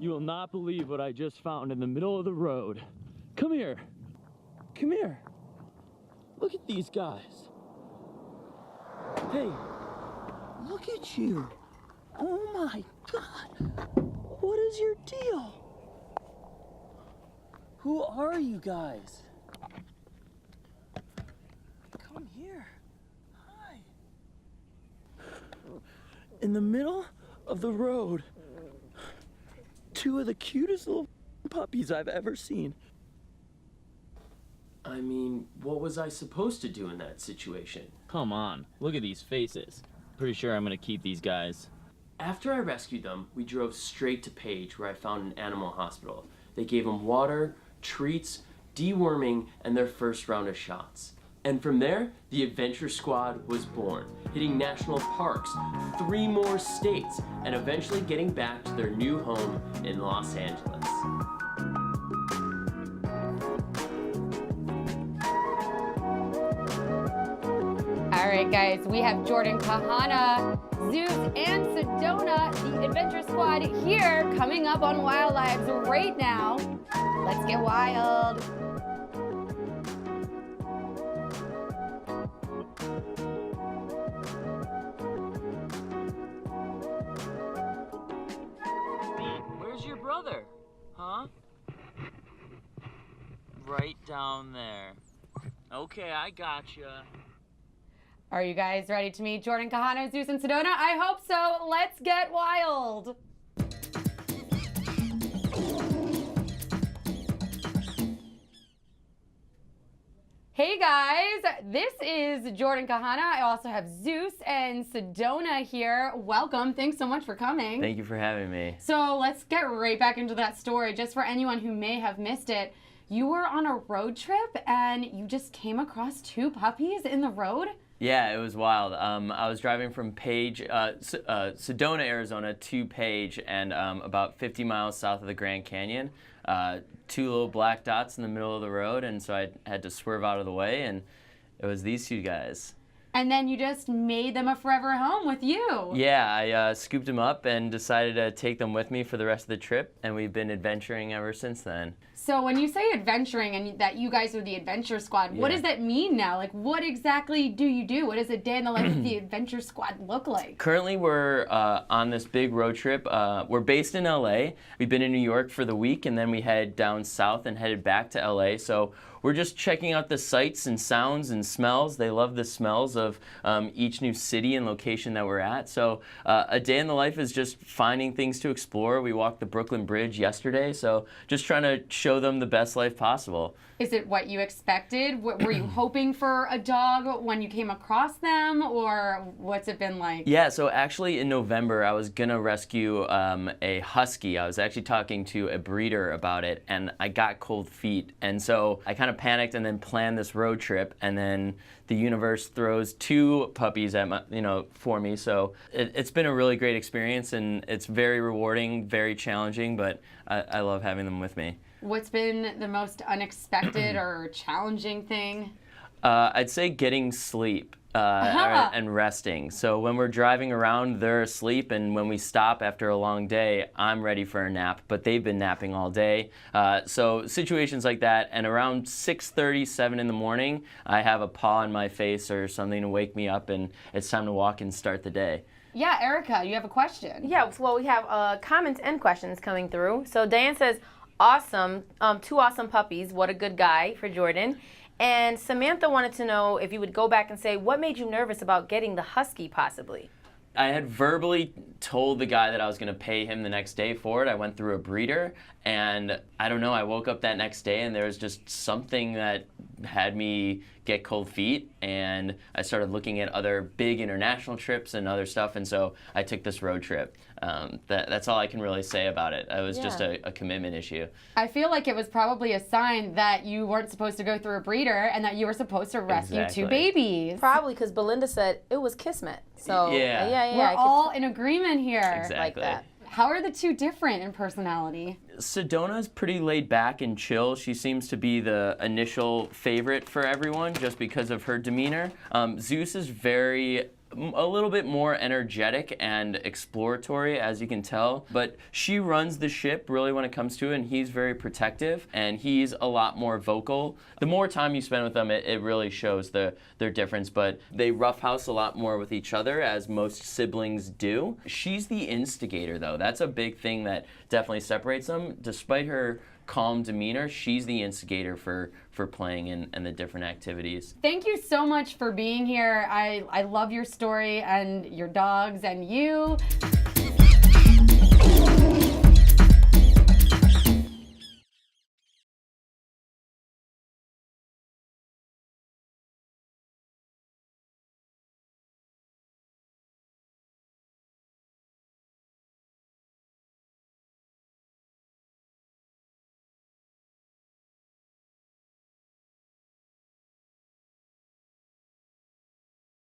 You will not believe what I just found in the middle of the road. Come here. Come here. Look at these guys. Hey, look at you. Oh my God. What is your deal? Who are you guys? Come here. Hi. In the middle of the road, two of the cutest little puppies I've ever seen. I mean, what was I supposed to do in that situation? Come on, look at these faces. Pretty sure I'm gonna keep these guys. After I rescued them, we drove straight to Page, where I found an animal hospital. They gave them water, treats, deworming, and their first round of shots. And from there, the Adventure Squad was born, hitting national parks, 3 more states, and eventually getting back to their new home in Los Angeles. All right, guys, we have Jordan Kahana, Zeus, and Sedona, the Adventure Squad, here coming up on Wild Lives right now. Let's get wild. Where's your brother? Huh? Right down there. Okay, I gotcha. Are you guys ready to meet Jordan Kahana, Zeus, and Sedona? I hope so. Let's get wild. Hey guys, this is Jordan Kahana. I also have Zeus and Sedona here. Welcome. Thanks so much for coming. Thank you for having me. So let's get right back into that story. Just for anyone who may have missed it, you were on a road trip and you just came across 2 puppies in the road? Yeah, it was wild. I was driving from Page, Sedona, Arizona to Page, and about 50 miles south of the Grand Canyon. 2 little black dots in the middle of the road, and so I had to swerve out of the way, and it was these 2 guys. And then you just made them a forever home with you. Yeah, I scooped them up and decided to take them with me for the rest of the trip, and we've been adventuring ever since then. So when you say adventuring and that you guys are the Adventure Squad, what does that mean now? Like, what exactly do you do? What does a day in the life of the Adventure Squad look like? Currently, we're on this big road trip. We're based in LA. We've been in New York for the week, and then we head down south and headed back to LA. So we're just checking out the sights and sounds and smells. They love the smells of each new city and location that we're at. So a day in the life is just finding things to explore. We walked the Brooklyn Bridge yesterday, so just trying to show them the best life possible. Is it what you expected? Were you hoping for a dog when you came across them, or what's it been like? Yeah, so actually in November, I was gonna rescue a husky. I was actually talking to a breeder about it, and I got cold feet. And so I kind of panicked and then planned this road trip, and then the universe throws 2 puppies at my, for me. So it's been a really great experience, and it's very rewarding, very challenging, but I love having them with me. What's been the most unexpected or challenging thing? I'd say getting sleep and resting. So when we're driving around, they're asleep, and when we stop after a long day, I'm ready for a nap, but they've been napping all day. So situations like that, and around 6:30, 7 in the morning, I have a paw on my face or something to wake me up, and it's time to walk and start the day. Yeah, Erica, you have a question. Yeah, well, we have comments and questions coming through. So Diane says, awesome, 2 awesome puppies. What a good guy for Jordan. And Samantha wanted to know if you would go back and say, what made you nervous about getting the husky possibly? I had verbally told the guy that I was going to pay him the next day for it. I went through a breeder, and I don't know, I woke up that next day and there was just something that had me get cold feet, and I started looking at other big international trips and other stuff, and so I took this road trip. That's all I can really say about it. It was just a commitment issue. I feel like it was probably a sign that you weren't supposed to go through a breeder and that you were supposed to rescue 2 babies. Probably because Belinda said it was kismet. So yeah. We're all in agreement here. Exactly. Like that. How are the 2 different in personality? Sedona's pretty laid back and chill. She seems to be the initial favorite for everyone just because of her demeanor. Zeus is very a little bit more energetic and exploratory, as you can tell, but she runs the ship really when it comes to it, and he's very protective, and he's a lot more vocal. The more time you spend with them, it really shows their difference, but they roughhouse a lot more with each other, as most siblings do. She's the instigator, though. That's a big thing that definitely separates them. Despite her calm demeanor, she's the instigator for playing and the different activities. Thank you so much for being here. I love your story and your dogs and you.